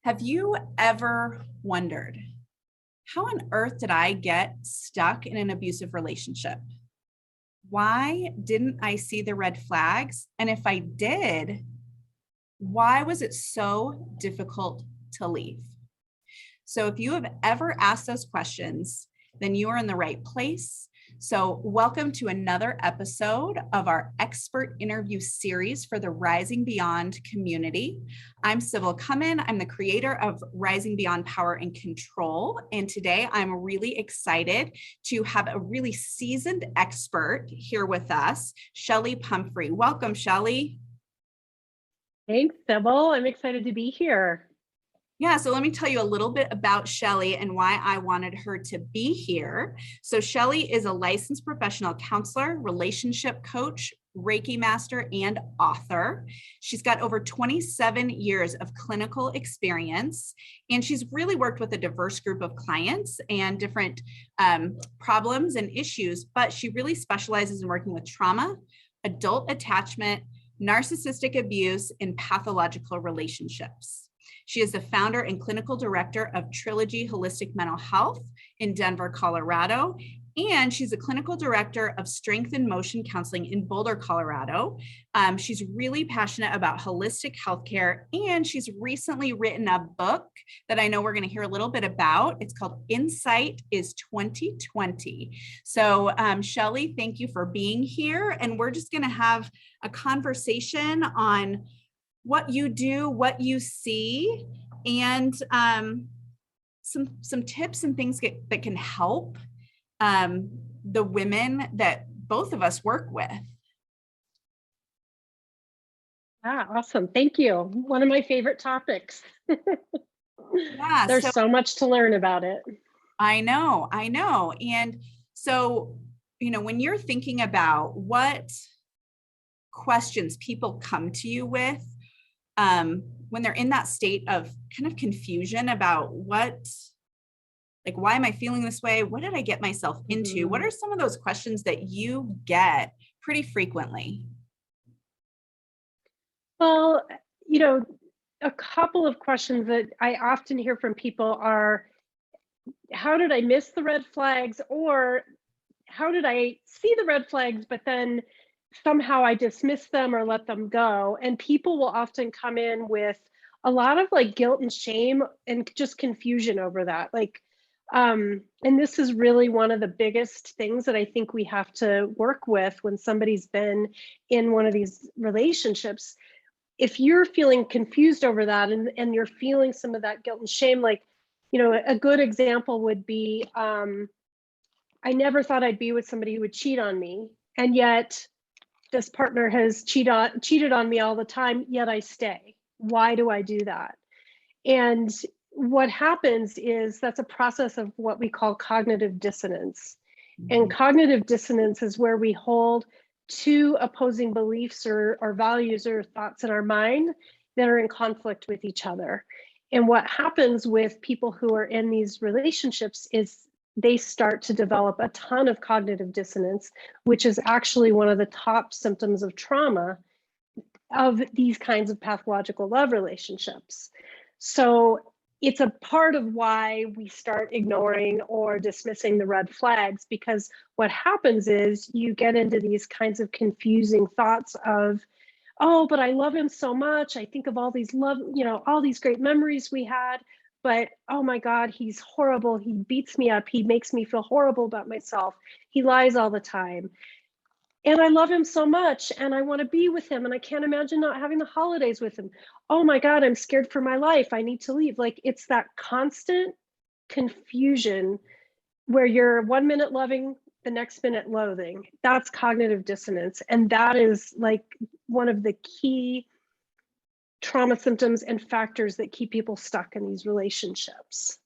Have you ever wondered, how on earth did I get stuck in an abusive relationship? Why didn't I see the red flags? And if I did, why was it so difficult to leave? So if you have ever asked those questions, then you are in the right place. So welcome to another episode of our expert interview series for the Rising Beyond community. I'm Sybil Cummin. I'm the creator of Rising Beyond Power and Control. And today I'm really excited to have a really seasoned expert here with us, Chelli Pumphrey. Welcome, Chelli. Thanks, Sybil. I'm excited to be here. Yeah, so let me tell you a little bit about Chelli and why I wanted her to be here. So Chelli is a licensed professional counselor, relationship coach, Reiki master, and author. She's got over 27 years of clinical experience, and she's really worked with a diverse group of clients and different problems and issues, but she really specializes in working with trauma, adult attachment, narcissistic abuse, and pathological relationships. She is the founder and clinical director of Trilogy Holistic Mental Health in Denver, Colorado. And she's a clinical director of Strength and Motion Counseling in Boulder, Colorado. She's really passionate about holistic healthcare, and she's recently written a book that I know we're going to hear a little bit about. It's called Insight is 2020. So Chelli, thank you for being here. And we're just going to have a conversation on what you do, what you see, and some tips and things that can help the women that both of us work with. Awesome. Thank you. One of my favorite topics. Yeah, There's so much to learn about it. I know. And so, when you're thinking about what questions people come to you with, when they're in that state of kind of confusion about why am I feeling this way? What did I get myself into? Mm-hmm. What are some of those questions that you get pretty frequently? Well, a couple of questions that I often hear from people are, how did I miss the red flags? Or how did I see the red flags, but then somehow I dismiss them or let them go? And people will often come in with a lot of guilt and shame and just confusion over that. And this is really one of the biggest things that I think we have to work with when somebody's been in one of these relationships. If you're feeling confused over that and you're feeling some of that guilt and shame, a good example would be, I never thought I'd be with somebody who would cheat on me. And yet this partner has cheated on me all the time, yet I stay. Why do I do that? And what happens is that's a process of what we call cognitive dissonance. Mm-hmm. And cognitive dissonance is where we hold two opposing beliefs or values or thoughts in our mind that are in conflict with each other. And what happens with people who are in these relationships is they start to develop a ton of cognitive dissonance, which is actually one of the top symptoms of trauma of these kinds of pathological love relationships. So it's a part of why we start ignoring or dismissing the red flags, because what happens is you get into these kinds of confusing thoughts of, oh, but I love him so much. I think of all these all these great memories we had, but oh my God, he's horrible. He beats me up. He makes me feel horrible about myself. He lies all the time. And I love him so much, and I want to be with him, and I can't imagine not having the holidays with him. Oh my God, I'm scared for my life. I need to leave. It's that constant confusion where you're 1 minute loving, the next minute loathing. That's cognitive dissonance. And that is one of the key trauma symptoms and factors that keep people stuck in these relationships.